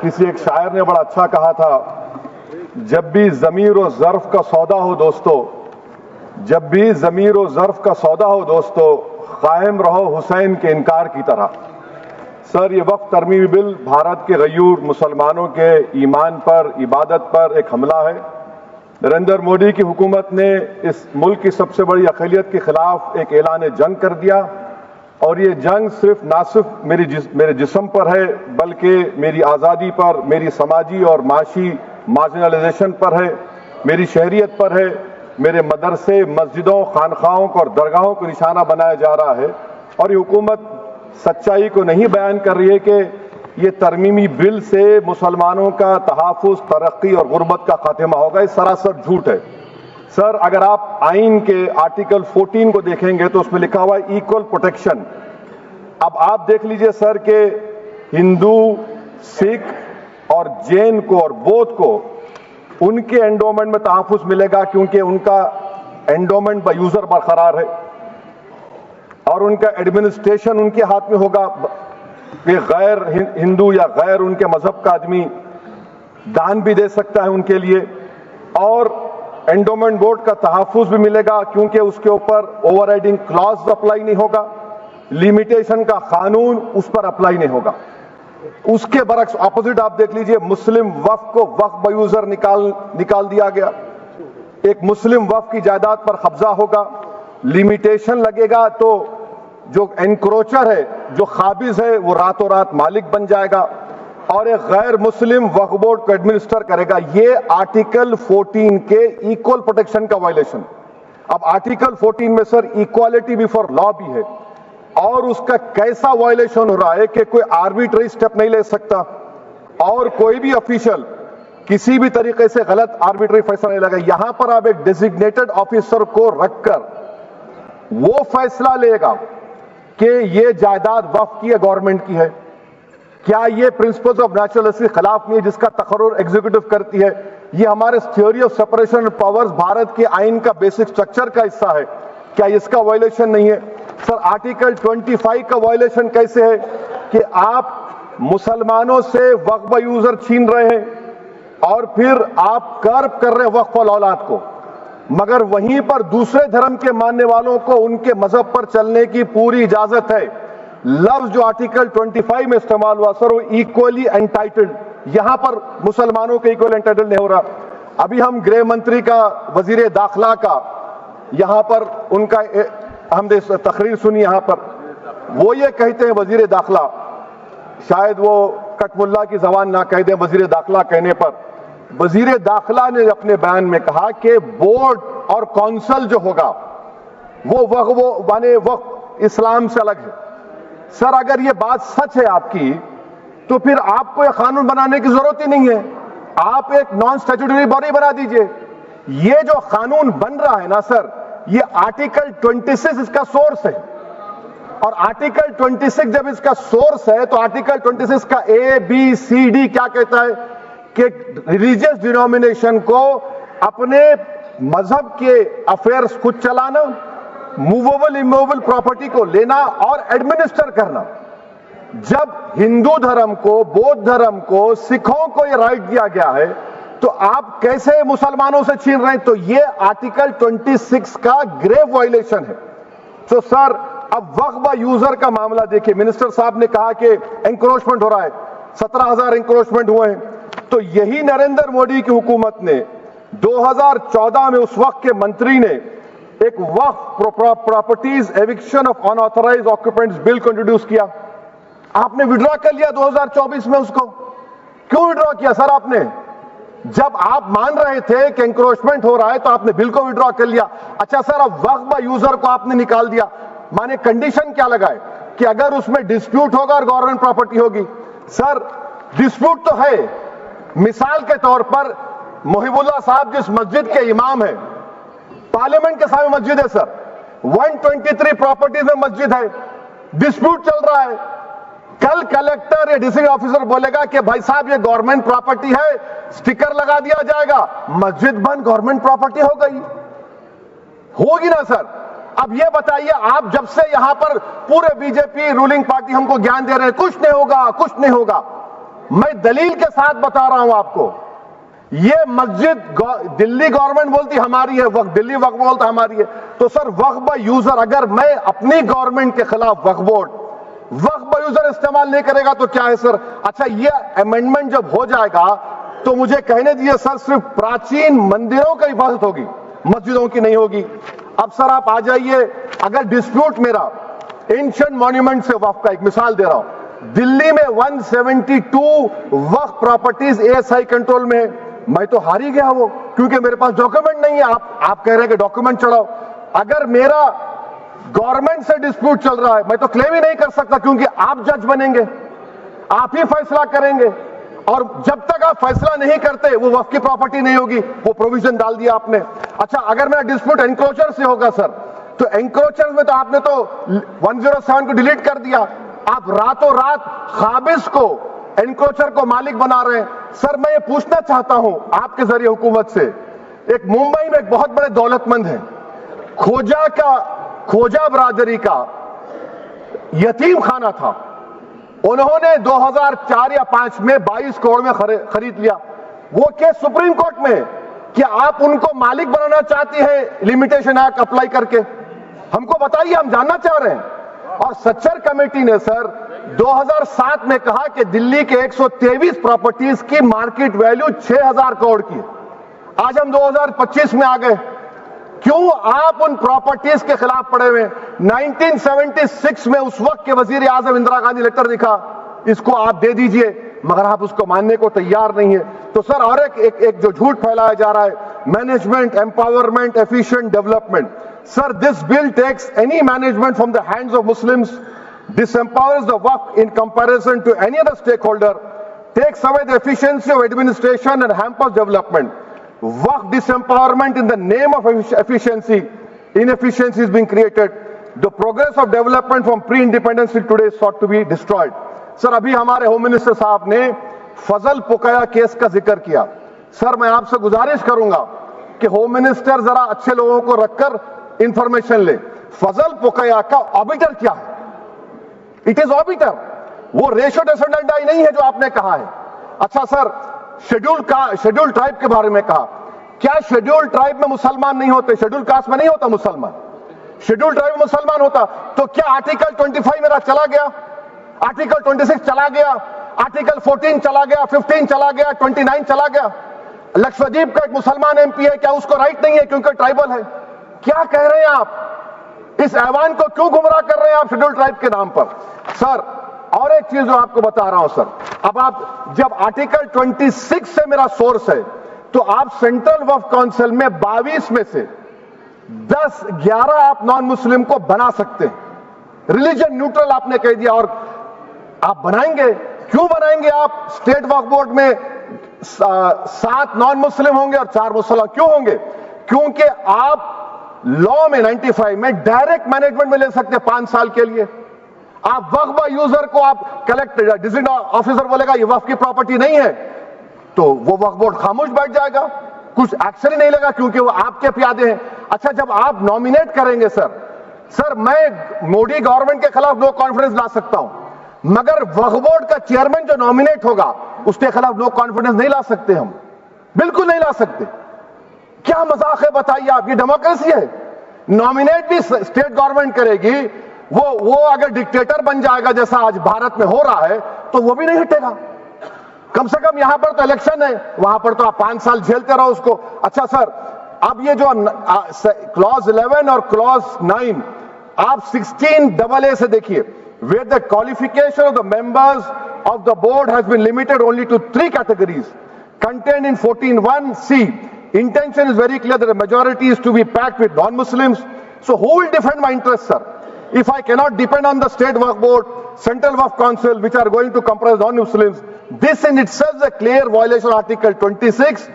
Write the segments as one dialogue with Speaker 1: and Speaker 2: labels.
Speaker 1: किसी एक शायर ने बड़ा अच्छा कहा था, जब भी ज़मीर और ज़र्फ का सौदा हो दोस्तों, जब भी ज़मीर और ज़र्फ का सौदा हो दोस्तों, कायम रहो हुसैन के इनकार की तरह। सर, ये वक्फ तरमीमी बिल भारत के गयूर मुसलमानों के ईमान पर, इबादत पर एक हमला है। नरेंद्र मोदी की हुकूमत ने इस मुल्क की सबसे बड़ी अक़लियत के खिलाफ एक ऐलान जंग कर दिया, और ये जंग ना सिर्फ मेरे जिस्म पर है, बल्कि मेरी आज़ादी पर, मेरी समाजी और माशी मार्जिनलाइजेशन पर है, मेरी शहरियत पर है, मेरे मदरसे, मस्जिदों, खानखाहों को और दरगाहों को निशाना बनाया जा रहा है। और ये हुकूमत सच्चाई को नहीं बयान कर रही है कि ये तरमीमी बिल से मुसलमानों का तहफ़्फ़ुज़, तरक्की और गुर्बत का खात्मा होगा। ये सरासर झूठ है। सर, अगर आप आइन के आर्टिकल 14 को देखेंगे तो उसमें लिखा हुआ है इक्वल प्रोटेक्शन। अब आप देख लीजिए सर कि हिंदू, सिख और जैन को और बौद्ध को उनके एंडोमेंट में तहफ़्फ़ुज़ मिलेगा, क्योंकि उनका एंडोमेंट बाय यूजर बरकरार है और उनका एडमिनिस्ट्रेशन उनके हाथ में होगा। कि गैर हिंदू या गैर उनके मजहब का आदमी दान भी दे सकता है उनके लिए, और एंडोमेंट बोर्ड का तहफ़्फ़ुज़ भी मिलेगा, क्योंकि उसके ऊपर ओवरराइडिंग क्लॉज अप्लाई नहीं होगा, लिमिटेशन का कानून उस पर अप्लाई नहीं होगा। उसके बरक्स ऑपोजिट आप देख लीजिए, मुस्लिम वक्फ को वक्फ बाय यूजर निकाल दिया गया। एक मुस्लिम वक्फ की जायदाद पर कब्जा होगा, लिमिटेशन लगेगा, तो जो एनक्रोचर है, जो खाबिज है, वो रातों रात मालिक बन जाएगा और एक गैर मुस्लिम वक्फ बोर्ड को एडमिनिस्टर करेगा। ये आर्टिकल 14 के इक्वल प्रोटेक्शन का वायलेशन। अब आर्टिकल 14 में सर इक्वालिटी बिफोर लॉ भी है, और उसका कैसा वायलेशन हो रहा है कि कोई आर्बिट्ररी स्टेप नहीं ले सकता, और कोई भी ऑफिशियल किसी भी तरीके से गलत आर्बिट्ररी फैसला नहीं लगा। यहां पर आप एक डेजिग्नेटेड ऑफिसर को रखकर वो फैसला लेगा कि ये जायदाद वक्फ की है, गवर्नमेंट की है। क्या ये प्रिंसिपल्स ऑफ नेचुरल के खिलाफ नहीं है, जिसका तकर्रुर एग्जीक्यूटिव करती है? ये हमारे theory of separation of powers, Bharat के आइन का बेसिक स्ट्रक्चर का हिस्सा है। क्या इसका वायलेशन नहीं है? सर, आर्टिकल 25 का वायलेशन कैसे है कि आप मुसलमानों से वक्फ बाय यूजर छीन रहे हैं और फिर आप कर्ब कर रहे हैं वक्फ वाल औलाद को, मगर वहीं पर दूसरे धर्म के मानने वालों को उनके मजहब पर चलने की पूरी इजाजत है। लफ्ज जो आर्टिकल 25 में इस्तेमाल हुआ सर, वो इक्वली एंटाइटल्ड, यहां पर मुसलमानों के इक्वल एंटाइटल्ड नहीं हो रहा। अभी हम गृह मंत्री का, वजीर दाखिला का यहां पर उनका हमने तकरीर सुनी, यहां पर वो ये कहते हैं, वजीर दाखिला, शायद वो कटमुल्ला की जबान ना कह दें, वजीर दाखिला कहने पर वजीर दाखिला ने अपने बयान में कहा कि बोर्ड और काउंसिल जो होगा वो माने वक्फ इस्लाम से अलग है। सर, अगर ये बात सच है आपकी, तो फिर आपको एक कानून बनाने की जरूरत ही नहीं है, आप एक नॉन स्टैट्यूटरी बॉडी बना दीजिए। ये जो कानून बन रहा है ना सर, ये आर्टिकल 26 इसका सोर्स है, और आर्टिकल 26 जब इसका सोर्स है तो आर्टिकल 26 का ABCD क्या कहता है कि रिलीजियस डिनोमिनेशन को अपने मजहब के अफेयर्स खुद चलाना, मूवेबल इमूवेबल प्रॉपर्टी को लेना और एडमिनिस्टर करना। जब हिंदू धर्म को, बौद्ध धर्म को, सिखों को यह राइट दिया गया है, तो आप कैसे मुसलमानों से छीन रहे हैं? तो ये आर्टिकल 26 का ग्रेव वायलेशन है। तो सर, अब वक्फ बाय यूजर का मामला देखिए, मिनिस्टर साहब ने कहा कि एंक्रोचमेंट हो रहा है, 17,000 एंक्रोचमेंट हुए हैं। तो यही नरेंद्र मोदी की हुकूमत ने 2014 में उस वक्त के मंत्री ने एक Waqf properties eviction of unauthorised occupants bill को इंट्रोड्यूस किया। आपने विड्रॉ कर लिया 2024 में उसको। क्यों विड्रॉ किया सर आपने? जब आप मान रहे थे कि एंक्रोचमेंट हो रहा है तो आपने बिल को विड्रॉ कर लिया। अच्छा सर, अब वक्फ बाय यूजर को आपने निकाल दिया, माने कंडीशन क्या लगाए कि अगर उसमें डिस्प्यूट होगा और गवर्नमेंट प्रॉपर्टी होगी। सर, डिस्प्यूट तो है। मिसाल के तौर पर मोहिबुल्लाह साहब जिस मस्जिद के इमाम है, पार्लियामेंट के सामने मस्जिद है सर, 123 प्रॉपर्टीज में मस्जिद है, डिस्प्यूट चल रहा है। कल कलेक्टर या डिस्ट्रिक्ट ऑफिसर बोलेगा कि भाई साहब ये गवर्नमेंट प्रॉपर्टी है, स्टिकर लगा दिया जाएगा, मस्जिद बंद, गवर्नमेंट प्रॉपर्टी हो गई, होगी ना सर? अब ये बताइए, आप जब से यहां पर पूरे बीजेपी रूलिंग पार्टी हमको ज्ञान दे रहे हैं कुछ नहीं होगा, कुछ नहीं होगा, मैं दलील के साथ बता रहा हूं आपको। ये मस्जिद दिल्ली गवर्नमेंट बोलती हमारी है, वक्फ दिल्ली वक्फ बोलता हमारी है। तो सर वक्फ बाय यूजर, अगर मैं अपनी गवर्नमेंट के खिलाफ वक्फ बोर्ड वक्फ बाय यूजर इस्तेमाल नहीं करेगा तो क्या है सर? अच्छा, ये अमेंडमेंट जब हो जाएगा तो मुझे कहने दीजिए सर, सिर्फ प्राचीन मंदिरों की इबादत होगी, मस्जिदों की नहीं होगी। अब सर आप आ जाइए, अगर डिस्प्यूट मेरा एंशिएंट मॉन्यूमेंट से वक्फ का, एक मिसाल दे रहा हूं, दिल्ली में 172 वक्फ प्रॉपर्टीज एएसआई कंट्रोल में है। मैं तो हार ही गया वो, क्योंकि मेरे पास डॉक्यूमेंट नहीं है। आप कह रहे हैं कि डॉक्यूमेंट चढ़ाओ। अगर मेरा गवर्नमेंट से डिस्प्यूट चल रहा है, मैं तो क्लेम ही नहीं कर सकता, क्योंकि आप जज बनेंगे, आप ही फैसला करेंगे, और जब तक आप फैसला नहीं करते वो वक्फ की प्रॉपर्टी नहीं होगी। वो प्रोविजन डाल दिया आपने। अच्छा, अगर मेरा डिस्प्यूट एनक्रोचर से होगा सर, तो एनक्रोचर में तो आपने तो 107 को डिलीट कर दिया। आप रातों रात खाबिज को, एनक्रोचर को मालिक बना रहे हैं। सर मैं ये पूछना चाहता हूं आपके जरिए हुकूमत से, एक मुंबई में एक बहुत बड़े दौलतमंद है, खोजा बरादरी का यतीम खाना था, उन्होंने 2004 या 5 में 22 करोड़ में खरीद लिया। वो केस सुप्रीम कोर्ट में है कि आप उनको मालिक बनाना चाहती हैं लिमिटेशन एक्ट अप्लाई करके। हमको बताइए, हम जानना चाह रहे हैं। और सच्चर कमेटी ने सर 2007 में कहा कि दिल्ली के 123 प्रॉपर्टीज की मार्केट वैल्यू 6000 करोड़ की। आज हम 2025 में आ गए, क्यों आप उन प्रॉपर्टीज के खिलाफ पड़े हुए? 1976 में उस वक्त के वजीर आजम इंदिरा गांधी लेटर लिखा, इसको आप दे दीजिए, मगर आप उसको मानने को तैयार नहीं है। तो सर और एक जो झूठ फैलाया जा रहा है, management empowerment efficient development. Sir this bill takes any management from the hands of Muslims, disempowers the waqf in comparison to any other stakeholder, takes away the efficiency of administration and hampers development. Waqf disempowerment in the name of efficiency, inefficiency is being created. The progress of development from pre-independence till today is sought to be destroyed. Sir अभी हमारे home minister साहब ने फजल पुकाया case का जिक्र किया। Sir मैं आपसे गुजारिश करूंगा कि होम मिनिस्टर जरा अच्छे लोगों को रखकर इंफॉर्मेशन ले। फजल पुकाया का ऑबिटर क्या है? इट इज ऑबिटर, वो रेशो डिसेंडेंटाई नहीं है जो आपने कहा है। अच्छा सर, शेड्यूल ट्राइब के बारे में कहा, क्या शेड्यूल ट्राइब में मुसलमान नहीं होते? शेड्यूल कास्ट में नहीं होता मुसलमान, शेड्यूल ट्राइब में मुसलमान होता। तो क्या आर्टिकल 25 मेरा चला गया, आर्टिकल 26 चला गया, आर्टिकल 14 चला गया, 15 चला गया, 29 चला गया? लक्षद्वीप का एक मुसलमान एमपी है, क्या उसको राइट नहीं है क्योंकि ट्राइबल है? क्या कह रहे हैं आप? इस ऐवान को क्यों गुमराह कर रहे हैं आप शेड्यूल ट्राइब के नाम पर? सर और एक चीज जो आपको बता रहा हूं सर, अब आप जब आर्टिकल 26 से मेरा सोर्स है, तो आप सेंट्रल वक्फ काउंसिल में 22 में से 10-11 आप नॉन मुस्लिम को बना सकते हैं। रिलीजन न्यूट्रल आपने कह दिया, और आप बनाएंगे, क्यों बनाएंगे आप? स्टेट वक्फ बोर्ड में 7 नॉन मुस्लिम होंगे और 4 मुसलमान क्यों होंगे? क्योंकि आप लॉ में 95 में डायरेक्ट मैनेजमेंट में ले सकते हैं 5 साल के लिए। आप वक्फ बाय यूजर को आप कलेक्टर डिस्ट्रिक्ट ऑफिसर बोलेगा ये वक्फ की प्रॉपर्टी नहीं है, तो वो वक्फ बोर्ड खामोश बैठ जाएगा, कुछ एक्शन ही नहीं लेगा, क्योंकि वो आपके प्यादे हैं। अच्छा, जब आप नॉमिनेट करेंगे सर मैं मोदी गवर्नमेंट के खिलाफ नो कॉन्फिडेंस ला सकता हूं, मगर वक्फ बोर्ड का चेयरमैन जो नॉमिनेट होगा उसके खिलाफ नो कॉन्फिडेंस नहीं ला सकते, हम बिल्कुल नहीं ला सकते। क्या मजाक है बताइए आप? ये डेमोक्रेसी है। नॉमिनेट भी स्टेट गवर्नमेंट करेगी, वो अगर डिक्टेटर बन जाएगा जैसा आज भारत में हो रहा है, तो वो भी नहीं हटेगा। कम से कम यहां पर तो इलेक्शन है, वहां पर तो आप 5 साल झेलते रहो उसको। अच्छा सर, अब ये जो क्लॉज 11 और क्लॉज 9 आप 16AA से देखिए, where the qualification of the members of the board has been limited only to 3 categories contained in 14(1)(c). Intention is very clear that the majority is to be packed with non-Muslims. So who will defend my interests, sir? If I cannot depend on the state waqf board, central waqf council, which are going to comprise non-Muslims, this in itself is a clear violation of Article 26,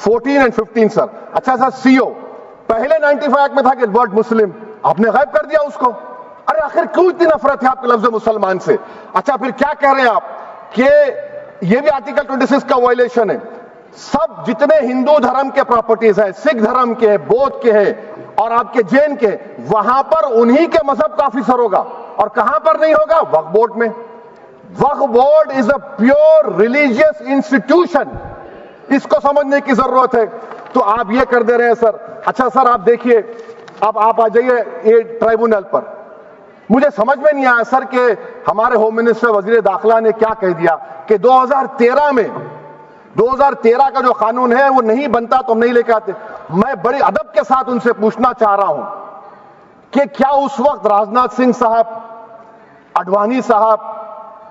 Speaker 1: 14 and 15, sir. अच्छा sir, CO पहले 95 act में था कि word मुस्लिम, आपने गायब कर दिया उसको। अरे आखिर क्यों इतनी नफरत है आपके लफ्ज मुसलमान से? अच्छा फिर क्या कह रहे हैं आप कि ये भी आर्टिकल 26 का वायलेशन है? सब जितने हिंदू धर्म के प्रॉपर्टीज हैं, सिख धर्म के, बौद्ध के हैं और आपके जैन के, वहां पर उन्हीं के मजहब का ऑफिसर होगा, और कहां पर नहीं होगा? वक्फ बोर्ड में। Waqf board is a pure religious institution, इसको समझने की जरूरत है। तो आप ये कर दे रहे हैं सर। अच्छा सर, आप देखिए, अब आप आ जाइए ये ट्राइब्यूनल पर। मुझे समझ में नहीं आया सर कि हमारे होम मिनिस्टर वजीर दाखिला ने क्या कह दिया कि 2013 का जो कानून है वो नहीं बनता तो हम नहीं लेके आते। मैं बड़ी अदब के साथ उनसे पूछना चाह रहा हूं कि क्या उस वक्त राजनाथ सिंह साहब, आडवाणी साहब,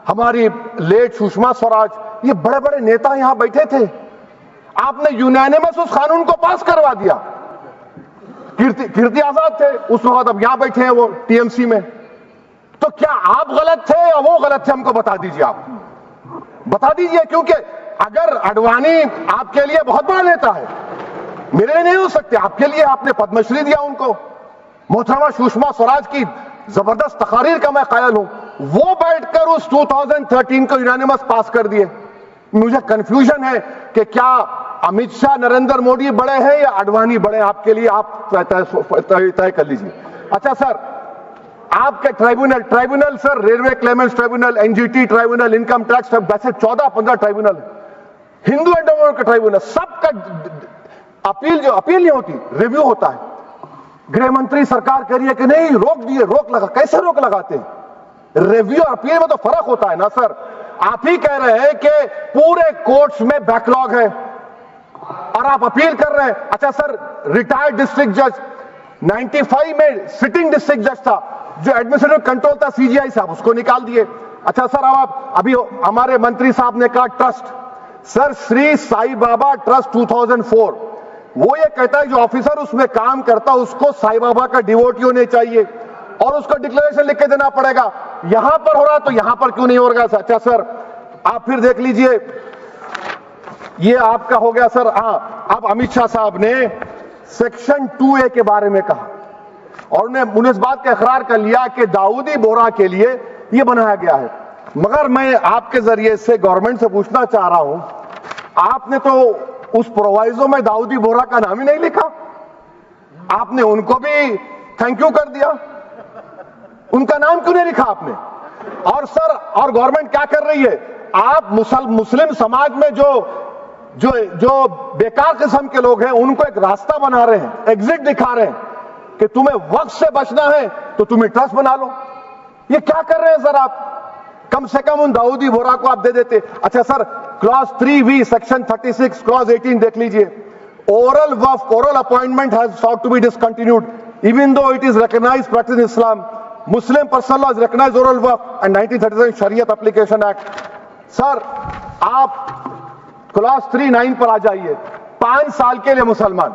Speaker 1: हमारी लेट सुषमा स्वराज, ये बड़े बड़े नेता यहां बैठे थे? आपने यूनानिमस उस कानून को पास करवा दिया। कीर्ति आजाद थे उस वक्त, अब यहां बैठे हैं वो टीएमसी में। तो क्या आप गलत थे या वो गलत थे? हमको बता दीजिए, आप बता दीजिए। क्योंकि अगर आडवाणी आपके लिए बहुत बड़ा नेता है, मेरे लिए नहीं हो सकते, आपके लिए आपने पद्मश्री दिया उनको। मोहतरमा सुषमा स्वराज की जबरदस्त तकारीर का मैं कायल हूं, वो बैठकर उस 2013 को यूनानिमस पास कर दिए। मुझे कंफ्यूजन है कि क्या अमित शाह, नरेंद्र मोदी बड़े हैं या आडवाणी बड़े? आपके लिए आप तय कर लीजिए। अच्छा सर, आपके tribunal sir, railway Clements tribunal, NGT tribunal, income tax, वैसे 14-15 ट्राइब्यूनल, हिंदू एंडोमेंट का ट्राइब्यूनल, सबका अपील नहीं होती, रिव्यू होता है। गृह मंत्री सरकार कह रही है कि नहीं, रोक दिए, रोक लगा। कैसे रोक लगाते हैं? रिव्यू और अपील में तो फर्क होता है ना सर। आप ही कह रहे हैं कि पूरे कोर्ट्स में बैकलॉग है और आप अपील कर रहे हैं। अच्छा सर, रिटायर्ड डिस्ट्रिक्ट जज 95 में सिटिंग डिस्ट्रिक्ट जज था, जो एडमिनिस्ट्रेटिव कंट्रोल था सीजीआई साहब, उसको निकाल दिए। अच्छा सर, अब आप अभी हमारे मंत्री साहब ने कहा trust, sir Shri Sai Baba trust 2004, वो ये कहता है जो ऑफिसर उसमें काम करता उसको साई बाबा का डिवोटी होने चाहिए और उसको डिक्लेरेशन लिख के देना पड़ेगा। यहां पर हो रहा तो यहां पर क्यों नहीं हो रहा? अच्छा सर, आप फिर देख लीजिए, ये आपका हो गया सर। अब अमित शाह साहब ने सेक्शन 2A के बारे में कहा और उन्होंने इस बात का इकरार कर लिया कि दाऊदी बोहरा के लिए यह बनाया गया है। मगर मैं आपके जरिए से गवर्नमेंट से पूछना चाह रहा हूं, आपने तो उस प्रोवाइजो में दाऊदी बोहरा का नाम ही नहीं लिखा, आपने उनको भी थैंक यू कर दिया, उनका नाम क्यों नहीं लिखा आपने? और सर, और गवर्नमेंट क्या कर रही है? आप मुस्लिम समाज में जो बेकार किस्म के लोग हैं उनको एक रास्ता बना रहे हैं, एग्जिट दिखा रहे हैं कि तुम्हें वक्त से बचना है तो तुम्हें ट्रस्ट बना लो। ये क्या कर रहे हैं सर आप? कम से कम उन दाऊदी बोहरा को आप दे देते। अच्छा sir, clause 3V section 36 clause 18 देख लीजिए, oral Waqf, oral appointment has sought to be discontinued even though it is recognized practice in Islam. Muslim personal law has recognized oral waqf and 1937 Shariat Application Act. Sir, आप clause 39 पर आ जाइए, 5 साल के लिए मुसलमान।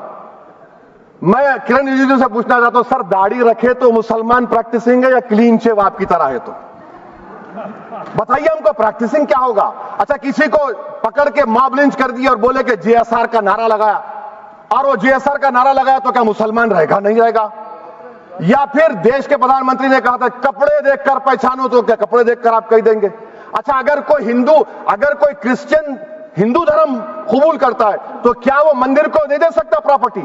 Speaker 1: मैं किरण रिजिजू से पूछना चाहता हूं, सर दाढ़ी रखे तो मुसलमान प्रैक्टिसिंग है या क्लीन शेव आपकी तरह है? तो बताइए हमको, प्रैक्टिसिंग क्या होगा? अच्छा, किसी को पकड़ के मॉब लिंच कर दिया और बोले कि JSR का नारा लगाया, और वो JSR का नारा लगाया तो क्या मुसलमान रहेगा? नहीं रहेगा। या फिर देश के प्रधानमंत्री ने कहा था कपड़े देखकर पहचानो, तो क्या कपड़े देखकर आप कह देंगे? अच्छा, अगर कोई क्रिश्चियन हिंदू धर्म कबूल करता है तो क्या वो मंदिर को नहीं दे सकता प्रॉपर्टी?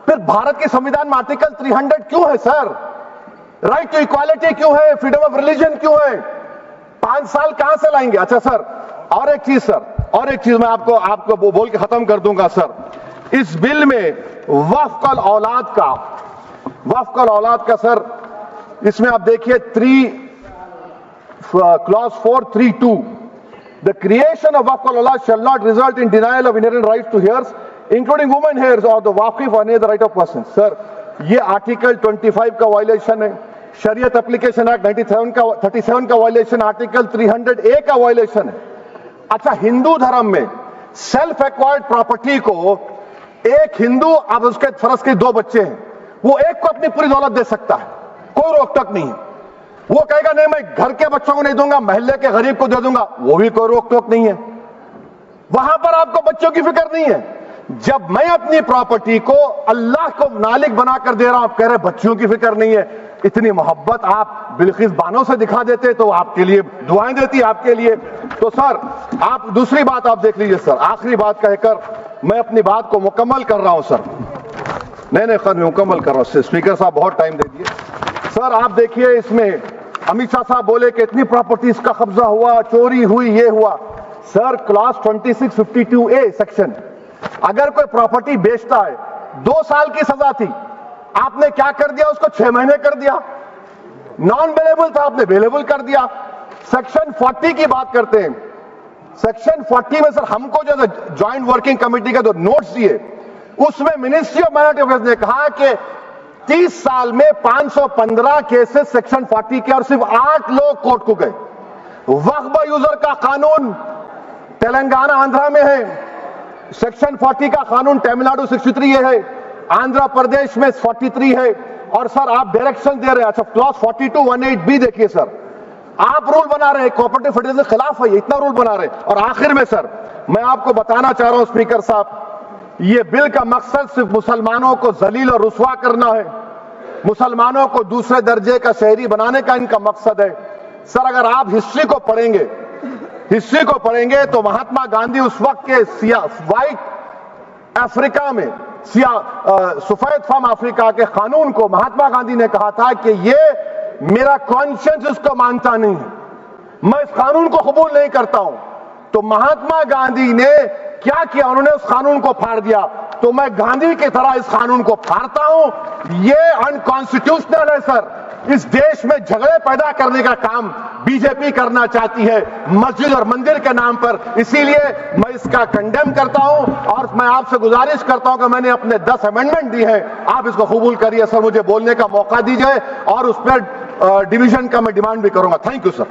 Speaker 1: फिर भारत के संविधान में आर्टिकल 300 क्यों है सर? राइट टू इक्वालिटी क्यों है? फ्रीडम ऑफ रिलीजन क्यों है? 5 साल कहां से लाएंगे? अच्छा सर, और एक चीज सर, और एक चीज मैं आपको बोल के खत्म कर दूंगा सर। इस बिल में वक्फ औलाद का सर, इसमें आप देखिए clause 432, the creation of waqf al-awlad shall not result in denial of inherent rights to heirs, including women heirs or the waqif or any other right of person. Sir, ये article 25 का violation है, शरीयत application act 37 का violation, article 300A का violation है। अच्छा, हिंदू धर्म में सेल्फ एक्वायर्ड प्रॉपर्टी को एक हिंदू, अब उसके फर्ज के 2 बच्चे हैं, वो एक को अपनी पूरी दौलत दे सकता है, कोई रोक टोक नहीं है। वो कहेगा नहीं मैं घर के बच्चों को नहीं दूंगा, मोहल्ले के गरीब को दे दूंगा, वो भी कोई रोक टोक नहीं है। वहां पर आपको बच्चों की फिक्र नहीं है। जब मैं अपनी प्रॉपर्टी को अल्लाह को मालिक बनाकर दे रहा हूं, आप कह रहे बच्चों की फिक्र नहीं है। इतनी मोहब्बत आप बिल्किस बानो से दिखा देते तो आपके लिए दुआएं देती आपके लिए। तो सर, आप दूसरी बात आप देख लीजिए सर, आखिरी बात कहकर मैं अपनी बात को मुकम्मल कर रहा हूं सर। नहीं, मुकम्मल कर रहा हूं। स्पीकर साहब बहुत टाइम दे दिए। सर आप देखिए, इसमें अमित शाह साहब बोले कि इतनी प्रॉपर्टीज का कब्जा हुआ, चोरी हुई, ये हुआ। सर, क्लॉज 2652A सेक्शन, अगर कोई प्रॉपर्टी बेचता है 2 साल की सजा थी, आपने क्या कर दिया, उसको 6 महीने कर दिया। नॉन बेलेबल था, आपने बेलेबल कर दिया। सेक्शन 40 की बात करते हैं। सेक्शन 40 में सर हमको जो ज्वाइंट वर्किंग कमेटी का जो नोट्स दिए, उसमें मिनिस्ट्री ऑफ माइनॉरिटी अफेयर्स ने कहा कि 30 साल में 515 केसेस सेक्शन 40 के, और सिर्फ 8 लोग कोर्ट को गए। वक्फ यूजर का कानून तेलंगाना आंध्रा में है, सेक्शन 40 का कानून तमिलनाडु 63 है, आंध्र प्रदेश में 43 है। और सर आप डायरेक्शन दे रहे हैं, अच्छा क्लॉज 4218B देखिए सर, आप रूल बना रहे हैं, कोऑपरेटिव फेडरलिज्म के खिलाफ है, इतना रूल बना रहे हैं। और आखिर में सर मैं आपको बताना चाह रहा हूं स्पीकर साहब, ये बिल का मकसद सिर्फ मुसलमानों को जलील और रुस्वा करना है, मुसलमानों को दूसरे दर्जे का शहरी बनाने का इनका मकसद है। सर अगर आप हिस्ट्री को पढ़ेंगे तो महात्मा गांधी उस वक्त के व्हाइट अफ्रीका में सफेद फार्म अफ्रीका के कानून को महात्मा गांधी ने कहा था कि ये मेरा कॉन्शियंस इसको मानता नहीं है, मैं इस कानून को कबूल नहीं करता हूं। तो महात्मा गांधी ने क्या किया, उन्होंने उस कानून को फाड़ दिया। तो मैं गांधी की तरह इस कानून को फाड़ता हूं। ये अनकॉन्स्टिट्यूशनल है सर। इस देश में झगड़े पैदा करने का काम बीजेपी करना चाहती है मस्जिद और मंदिर के नाम पर, इसीलिए मैं इसका कंडेम करता हूं। और मैं आपसे गुजारिश करता हूं कि मैंने अपने 10 अमेंडमेंट दी है, आप इसको कबूल करिए सर, मुझे बोलने का मौका दीजिए और उस पर डिवीजन का मैं डिमांड भी करूंगा। Thank you sir.